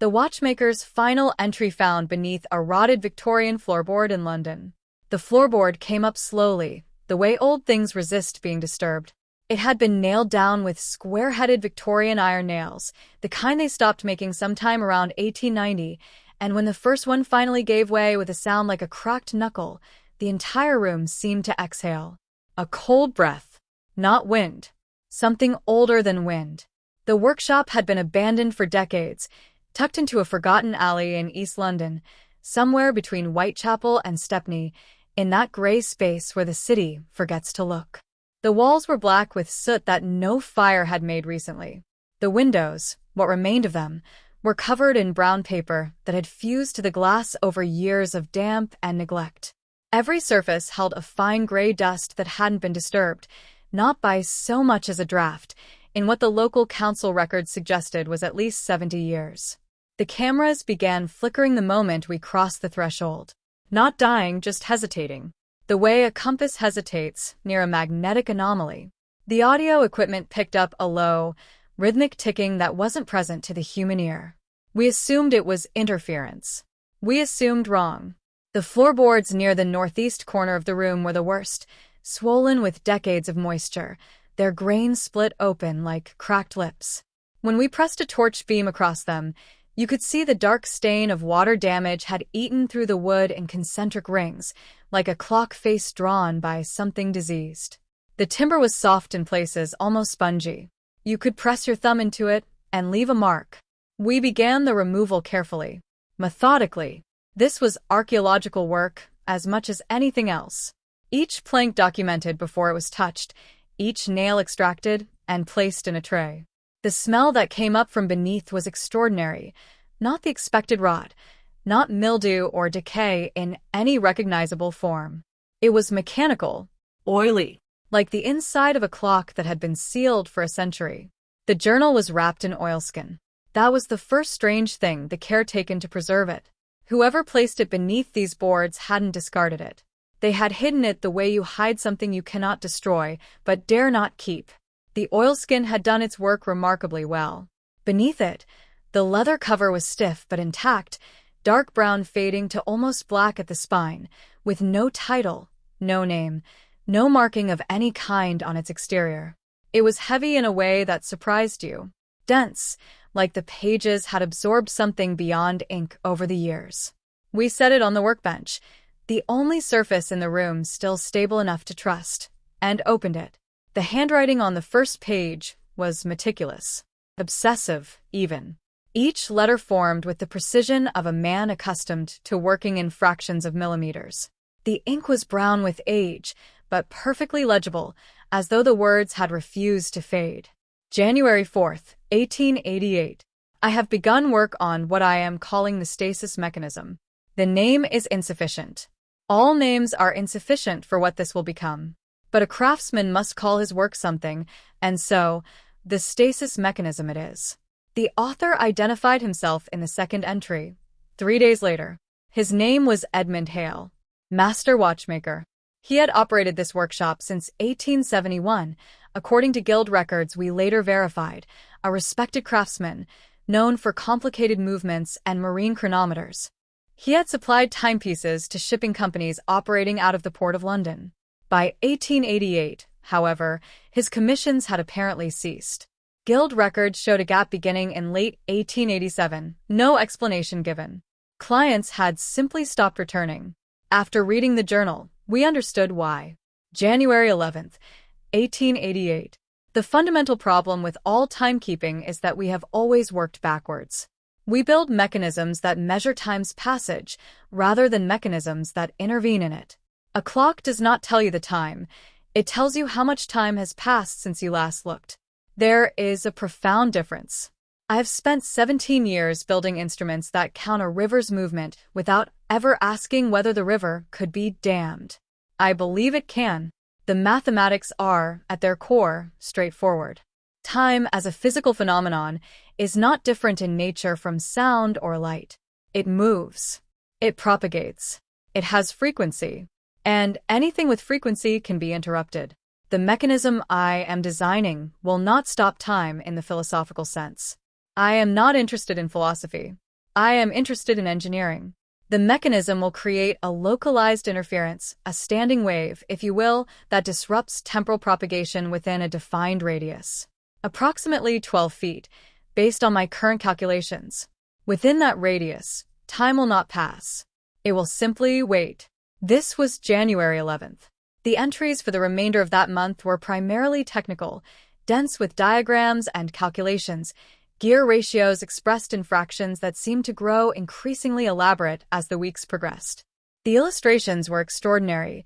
The watchmaker's final entry found beneath a rotted Victorian floorboard in London. The floorboard came up slowly, the way old things resist being disturbed. It had been nailed down with square-headed Victorian iron nails, the kind they stopped making sometime around 1890, and when the first one finally gave way with a sound like a cracked knuckle, the entire room seemed to exhale. A cold breath. Not wind. Something older than wind. The workshop had been abandoned for decades, tucked into a forgotten alley in East London, somewhere between Whitechapel and Stepney, in that grey space where the city forgets to look. The walls were black with soot that no fire had made recently. The windows, what remained of them, were covered in brown paper that had fused to the glass over years of damp and neglect. Every surface held a fine grey dust that hadn't been disturbed, not by so much as a draft, in what the local council records suggested was at least 70 years. The cameras began flickering the moment we crossed the threshold. Not dying, just hesitating. The way a compass hesitates near a magnetic anomaly. The audio equipment picked up a low, rhythmic ticking that wasn't present to the human ear. We assumed it was interference. We assumed wrong. The floorboards near the northeast corner of the room were the worst, swollen with decades of moisture, their grains split open like cracked lips. When we pressed a torch beam across them, you could see the dark stain of water damage had eaten through the wood in concentric rings, like a clock face drawn by something diseased. The timber was soft in places, almost spongy. You could press your thumb into it and leave a mark. We began the removal carefully, methodically. This was archaeological work as much as anything else. Each plank documented before it was touched, each nail extracted and placed in a tray. The smell that came up from beneath was extraordinary, not the expected rot, not mildew or decay in any recognizable form. It was mechanical, oily, like the inside of a clock that had been sealed for a century. The journal was wrapped in oilskin. That was the first strange thing, the care taken to preserve it. Whoever placed it beneath these boards hadn't discarded it. They had hidden it the way you hide something you cannot destroy, but dare not keep. The oilskin had done its work remarkably well. Beneath it, the leather cover was stiff but intact, dark brown fading to almost black at the spine, with no title, no name, no marking of any kind on its exterior. It was heavy in a way that surprised you. Dense, like the pages had absorbed something beyond ink over the years. We set it on the workbench, the only surface in the room still stable enough to trust, and opened it. The handwriting on the first page was meticulous, obsessive even. Each letter formed with the precision of a man accustomed to working in fractions of millimeters. The ink was brown with age, but perfectly legible, as though the words had refused to fade. January 4th, 1888. I have begun work on what I am calling the stasis mechanism. The name is insufficient. All names are insufficient for what this will become. But a craftsman must call his work something, and so, the stasis mechanism it is. The author identified himself in the second entry. 3 days later. His name was Edmund Hale, master watchmaker. He had operated this workshop since 1871, according to guild records we later verified, a respected craftsman, known for complicated movements and marine chronometers. He had supplied timepieces to shipping companies operating out of the Port of London. By 1888, however, his commissions had apparently ceased. Guild records showed a gap beginning in late 1887, no explanation given. Clients had simply stopped returning. After reading the journal, we understood why. January 11th, 1888. The fundamental problem with all timekeeping is that we have always worked backwards. We build mechanisms that measure time's passage, rather than mechanisms that intervene in it. A clock does not tell you the time, it tells you how much time has passed since you last looked. There is a profound difference. I have spent 17 years building instruments that count a river's movement without ever asking whether the river could be dammed. I believe it can. The mathematics are, at their core, straightforward. Time as a physical phenomenon is not different in nature from sound or light. It moves. It propagates. It has frequency. And anything with frequency can be interrupted. The mechanism I am designing will not stop time in the philosophical sense. I am not interested in philosophy. I am interested in engineering. The mechanism will create a localized interference, a standing wave, if you will, that disrupts temporal propagation within a defined radius. Approximately 12 feet, based on my current calculations. Within that radius, time will not pass. It will simply wait. This was January 11th. The entries for the remainder of that month were primarily technical, dense with diagrams and calculations, gear ratios expressed in fractions that seemed to grow increasingly elaborate as the weeks progressed. The illustrations were extraordinary,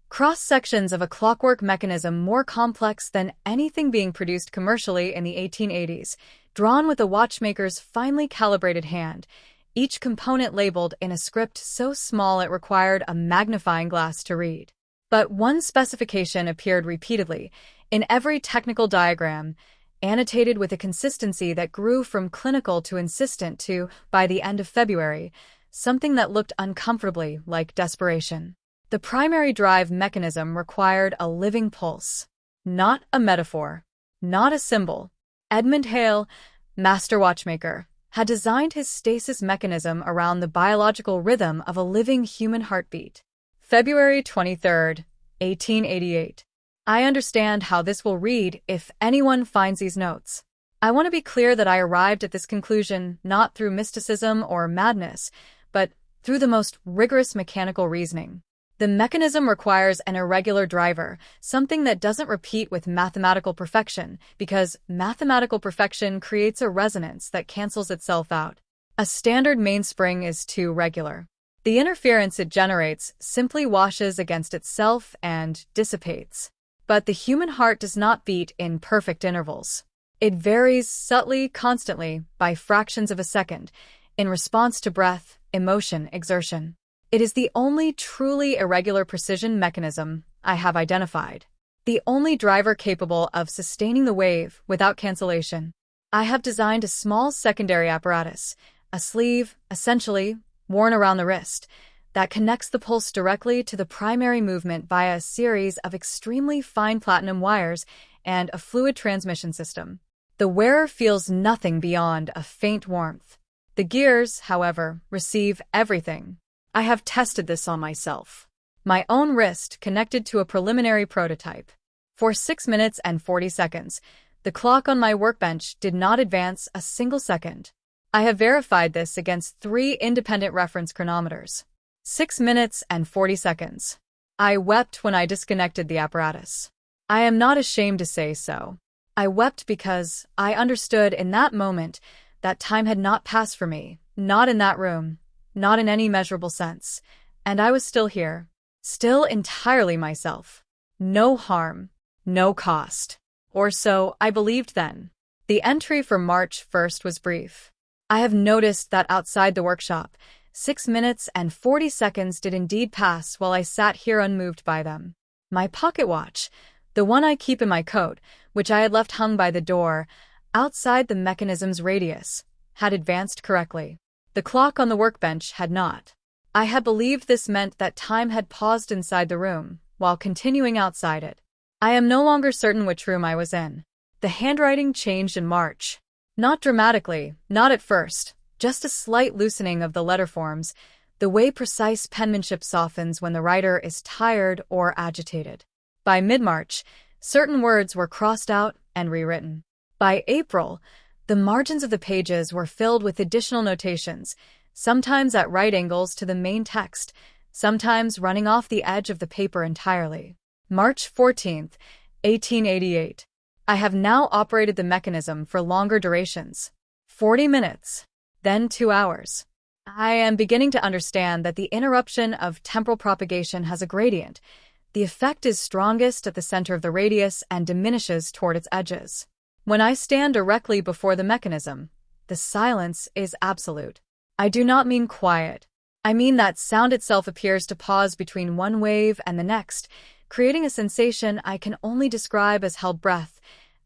cross-sections of a clockwork mechanism more complex than anything being produced commercially in the 1880s, drawn with a watchmaker's finely calibrated hand, each component labeled in a script so small it required a magnifying glass to read. But one specification appeared repeatedly, in every technical diagram, annotated with a consistency that grew from clinical to insistent to, by the end of February, something that looked uncomfortably like desperation. The primary drive mechanism required a living pulse, not a metaphor, not a symbol. Edmund Hale, master watchmaker, had designed his stasis mechanism around the biological rhythm of a living human heartbeat. February 23, 1888. I understand how this will read if anyone finds these notes. I want to be clear that I arrived at this conclusion not through mysticism or madness, but through the most rigorous mechanical reasoning. The mechanism requires an irregular driver, something that doesn't repeat with mathematical perfection, because mathematical perfection creates a resonance that cancels itself out. A standard mainspring is too regular. The interference it generates simply washes against itself and dissipates. But the human heart does not beat in perfect intervals. It varies subtly, constantly, by fractions of a second, in response to breath, emotion, exertion. It is the only truly irregular precision mechanism I have identified. The only driver capable of sustaining the wave without cancellation. I have designed a small secondary apparatus, a sleeve, essentially, worn around the wrist, that connects the pulse directly to the primary movement via a series of extremely fine platinum wires and a fluid transmission system. The wearer feels nothing beyond a faint warmth. The gears, however, receive everything. I have tested this on myself. My own wrist connected to a preliminary prototype. For 6 minutes and 40 seconds, the clock on my workbench did not advance a single second. I have verified this against 3 independent reference chronometers. 6 minutes and 40 seconds. I wept when I disconnected the apparatus. I am not ashamed to say so. I wept because I understood in that moment that time had not passed for me, not in that room, not in any measurable sense, and I was still here, still entirely myself. No harm, no cost. Or so I believed then. The entry for March 1st was brief. I have noticed that outside the workshop, 6 minutes and 40 seconds did indeed pass while I sat here unmoved by them. My pocket watch, the one I keep in my coat, which I had left hung by the door, outside the mechanism's radius, had advanced correctly. The clock on the workbench had not. I had believed this meant that time had paused inside the room, while continuing outside it. I am no longer certain which room I was in. The handwriting changed in March. Not dramatically, not at first. Just a slight loosening of the letter forms, the way precise penmanship softens when the writer is tired or agitated. By mid-March, certain words were crossed out and rewritten. By April, the margins of the pages were filled with additional notations, sometimes at right angles to the main text, sometimes running off the edge of the paper entirely. March 14th, 1888. I have now operated the mechanism for longer durations. 40 minutes. Then 2 hours. I am beginning to understand that the interruption of temporal propagation has a gradient. The effect is strongest at the center of the radius and diminishes toward its edges. When I stand directly before the mechanism, the silence is absolute. I do not mean quiet. I mean that sound itself appears to pause between one wave and the next, creating a sensation I can only describe as held breath,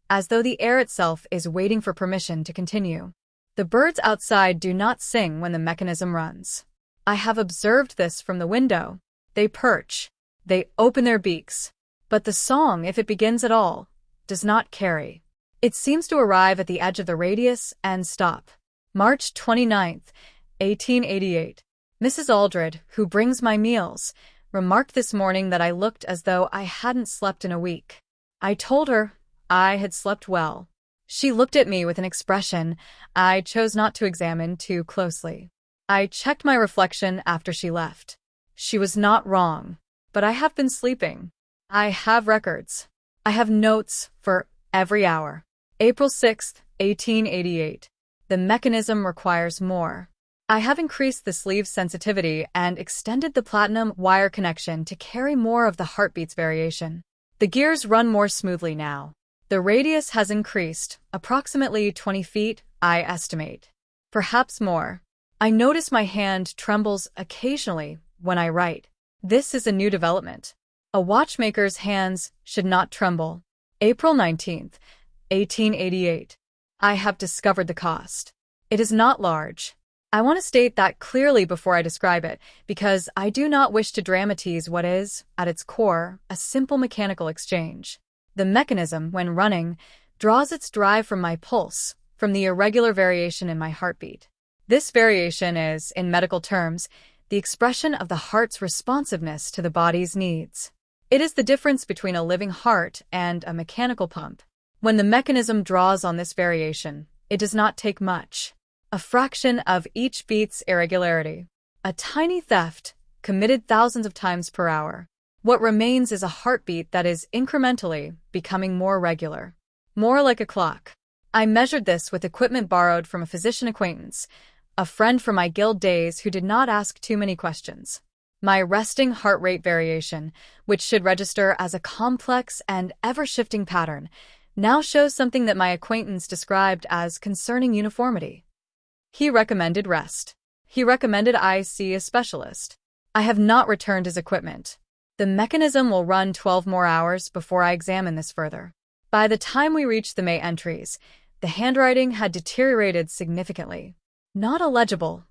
as though the air itself is waiting for permission to continue. The birds outside do not sing when the mechanism runs. I have observed this from the window. They perch. They open their beaks. But the song, if it begins at all, does not carry. It seems to arrive at the edge of the radius and stop. March 29th, 1888. Mrs. Aldred, who brings my meals, remarked this morning that I looked as though I hadn't slept in a week. I told her I had slept well. She looked at me with an expression I chose not to examine too closely. I checked my reflection after she left. She was not wrong, but I have been sleeping. I have records. I have notes for every hour. April 6, 1888. The mechanism requires more. I have increased the sleeve sensitivity and extended the platinum wire connection to carry more of the heartbeat's variation. The gears run more smoothly now. The radius has increased, approximately 20 feet, I estimate. Perhaps more. I notice my hand trembles occasionally when I write. This is a new development. A watchmaker's hands should not tremble. April 19, 1888. I have discovered the cost. It is not large. I want to state that clearly before I describe it, because I do not wish to dramatize what is, at its core, a simple mechanical exchange. The mechanism, when running, draws its drive from my pulse, from the irregular variation in my heartbeat. This variation is, in medical terms, the expression of the heart's responsiveness to the body's needs. It is the difference between a living heart and a mechanical pump. When the mechanism draws on this variation, it does not take much. A fraction of each beat's irregularity. A tiny theft, committed thousands of times per hour. What remains is a heartbeat that is incrementally becoming more regular. More like a clock. I measured this with equipment borrowed from a physician acquaintance, a friend from my guild days who did not ask too many questions. My resting heart rate variation, which should register as a complex and ever-shifting pattern, now shows something that my acquaintance described as concerning uniformity. He recommended rest. He recommended I see a specialist. I have not returned his equipment. The mechanism will run 12 more hours before I examine this further. By the time we reached the May entries, the handwriting had deteriorated significantly. Not illegible.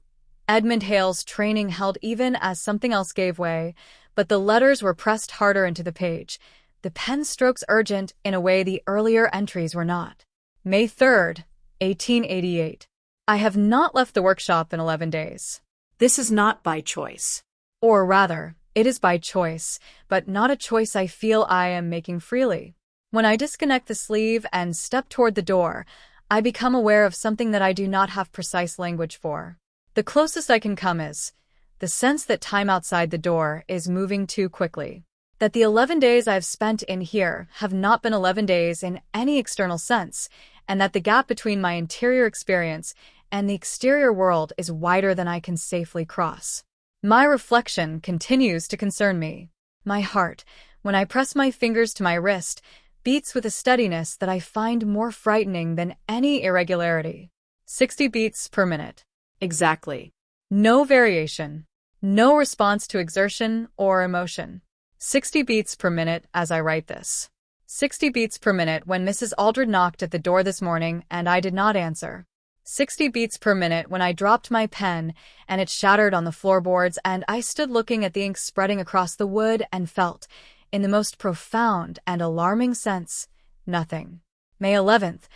Edmund Hale's training held even as something else gave way, but the letters were pressed harder into the page, the pen strokes urgent in a way the earlier entries were not. May 3rd, 1888. I have not left the workshop in 11 days. This is not by choice. Or rather, it is by choice, but not a choice I feel I am making freely. When I disconnect the sleeve and step toward the door, I become aware of something that I do not have precise language for. The closest I can come is the sense that time outside the door is moving too quickly. That the 11 days I've spent in here have not been 11 days in any external sense, and that the gap between my interior experience and the exterior world is wider than I can safely cross. My reflection continues to concern me. My heart, when I press my fingers to my wrist, beats with a steadiness that I find more frightening than any irregularity. 60 beats per minute. Exactly. No variation. No response to exertion or emotion. 60 beats per minute as I write this. 60 beats per minute when Mrs. Aldred knocked at the door this morning and I did not answer. 60 beats per minute when I dropped my pen and it shattered on the floorboards and I stood looking at the ink spreading across the wood and felt, in the most profound and alarming sense, nothing. May 11th,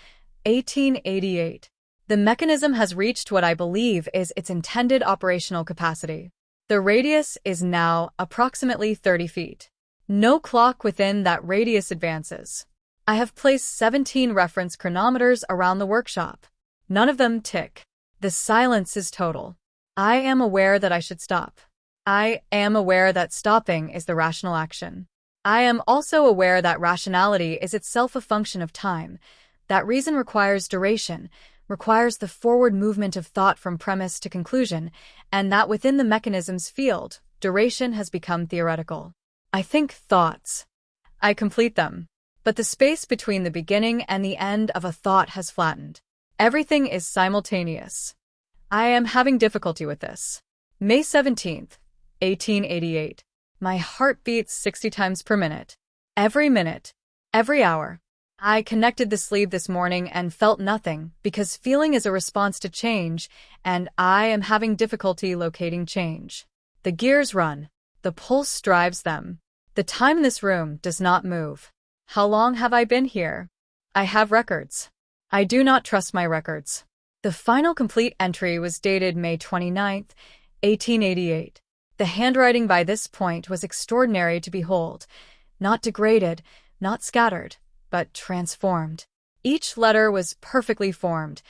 1888. The mechanism has reached what I believe is its intended operational capacity. The radius is now approximately 30 feet. No clock within that radius advances. I have placed 17 reference chronometers around the workshop. None of them tick. The silence is total. I am aware that I should stop. I am aware that stopping is the rational action. I am also aware that rationality is itself a function of time, that reason requires duration, requires the forward movement of thought from premise to conclusion, and that within the mechanism's field, duration has become theoretical. I think thoughts. I complete them. But the space between the beginning and the end of a thought has flattened. Everything is simultaneous. I am having difficulty with this. May 17th, 1888. My heart beats 60 times per minute. Every hour. I connected the sleeve this morning and felt nothing because feeling is a response to change, and I am having difficulty locating change. The gears run. The pulse drives them. The time in this room does not move. How long have I been here? I have records. I do not trust my records. The final complete entry was dated May 29th, 1888. The handwriting by this point was extraordinary to behold, not degraded, not scattered, but transformed. Each letter was perfectly formed,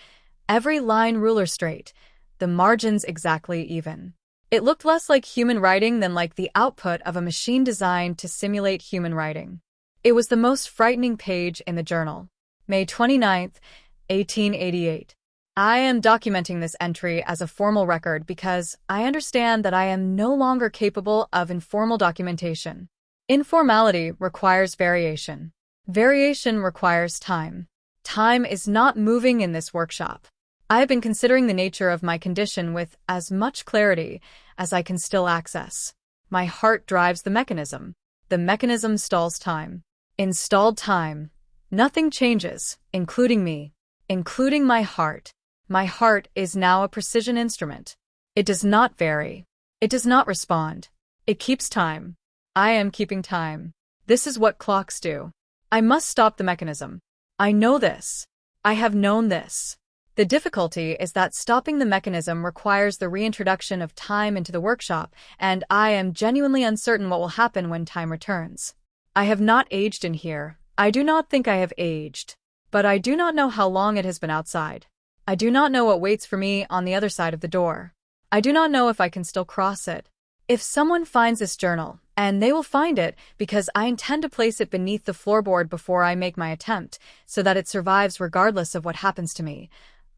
every line ruler straight, the margins exactly even. It looked less like human writing than like the output of a machine designed to simulate human writing. It was the most frightening page in the journal. May 29th, 1888. I am documenting this entry as a formal record because I understand that I am no longer capable of informal documentation. Informality requires variation. Variation requires time. Time is not moving in this workshop. I have been considering the nature of my condition with as much clarity as I can still access. My heart drives the mechanism. The mechanism stalls time. In stalled time, nothing changes, including me, including my heart. My heart is now a precision instrument. It does not vary. It does not respond. It keeps time. I am keeping time. This is what clocks do. I must stop the mechanism. I know this. I have known this. The difficulty is that stopping the mechanism requires the reintroduction of time into the workshop, and I am genuinely uncertain what will happen when time returns. I have not aged in here. I do not think I have aged. But I do not know how long it has been outside. I do not know what waits for me on the other side of the door. I do not know if I can still cross it. If someone finds this journal, and they will find it because I intend to place it beneath the floorboard before I make my attempt, so that it survives regardless of what happens to me,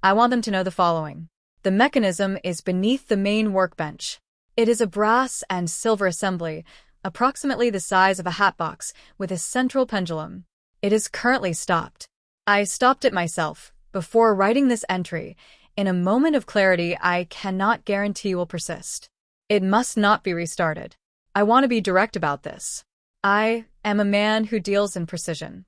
I want them to know the following. The mechanism is beneath the main workbench. It is a brass and silver assembly, approximately the size of a hatbox, with a central pendulum. It is currently stopped. I stopped it myself, before writing this entry, in a moment of clarity I cannot guarantee will persist. It must not be restarted. I want to be direct about this. I am a man who deals in precision.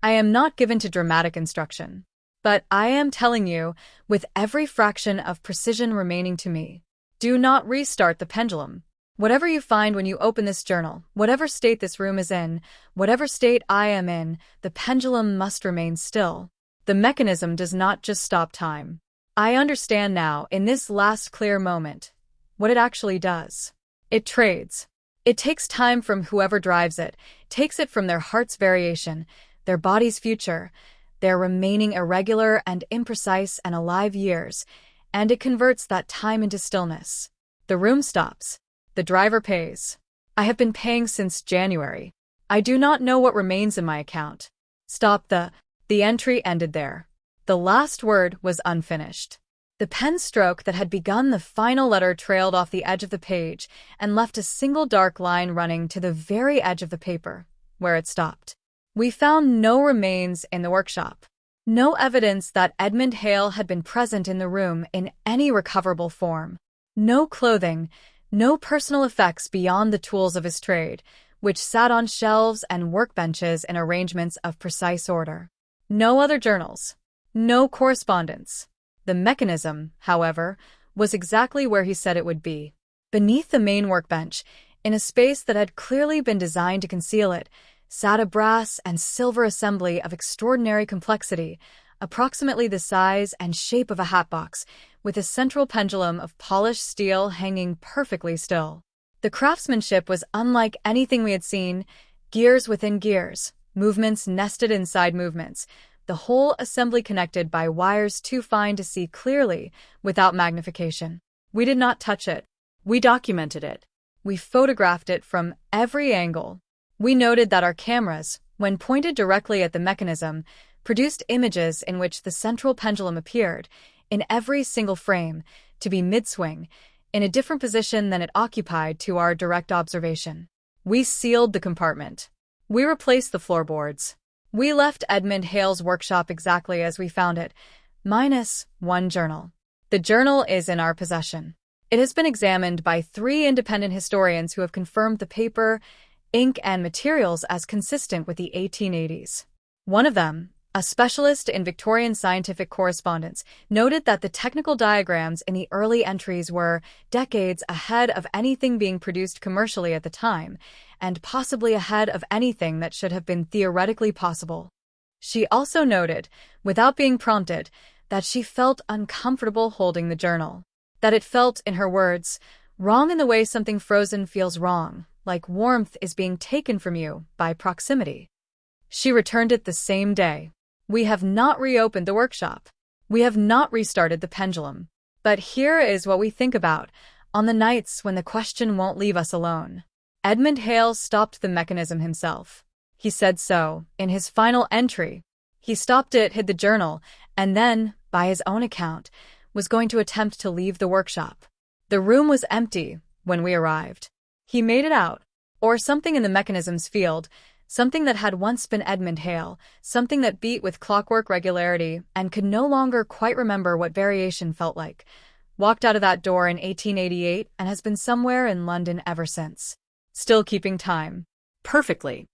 I am not given to dramatic instruction. But I am telling you, with every fraction of precision remaining to me, do not restart the pendulum. Whatever you find when you open this journal, whatever state this room is in, whatever state I am in, the pendulum must remain still. The mechanism does not just stop time. I understand now, in this last clear moment, what it actually does. It trades. It takes time from whoever drives it, takes it from their heart's variation, their body's future, their remaining irregular and imprecise and alive years, and it converts that time into stillness. The room stops. The driver pays. I have been paying since January. I do not know what remains in my account. Stop the entry ended there. The last word was unfinished. The pen stroke that had begun the final letter trailed off the edge of the page and left a single dark line running to the very edge of the paper, where it stopped. We found no remains in the workshop. No evidence that Edmund Hale had been present in the room in any recoverable form. No clothing, no personal effects beyond the tools of his trade, which sat on shelves and workbenches in arrangements of precise order. No other journals. No correspondence. The mechanism, however, was exactly where he said it would be. Beneath the main workbench, in a space that had clearly been designed to conceal it, sat a brass and silver assembly of extraordinary complexity, approximately the size and shape of a hatbox, with a central pendulum of polished steel hanging perfectly still. The craftsmanship was unlike anything we had seen, gears within gears, movements nested inside movements, the whole assembly connected by wires too fine to see clearly without magnification. We did not touch it. We documented it. We photographed it from every angle. We noted that our cameras, when pointed directly at the mechanism, produced images in which the central pendulum appeared, in every single frame, to be mid-swing, in a different position than it occupied to our direct observation. We sealed the compartment. We replaced the floorboards. We left Edmund Hale's workshop exactly as we found it, minus one journal. The journal is in our possession. It has been examined by 3 independent historians who have confirmed the paper, ink, and materials as consistent with the 1880s. One of them, a specialist in Victorian scientific correspondence, noted that the technical diagrams in the early entries were decades ahead of anything being produced commercially at the time, and possibly ahead of anything that should have been theoretically possible. She also noted, without being prompted, that she felt uncomfortable holding the journal. That it felt, in her words, wrong in the way something frozen feels wrong, like warmth is being taken from you by proximity. She returned it the same day. We have not reopened the workshop. We have not restarted the pendulum. But here is what we think about on the nights when the question won't leave us alone. Edmund Hale stopped the mechanism himself. He said so in his final entry. He stopped it, hid the journal, and then, by his own account, was going to attempt to leave the workshop. The room was empty when we arrived. He made it out, or something in the mechanism's field, something that had once been Edmund Hale, something that beat with clockwork regularity and could no longer quite remember what variation felt like. Walked out of that door in 1888 and has been somewhere in London ever since. Still keeping time. Perfectly.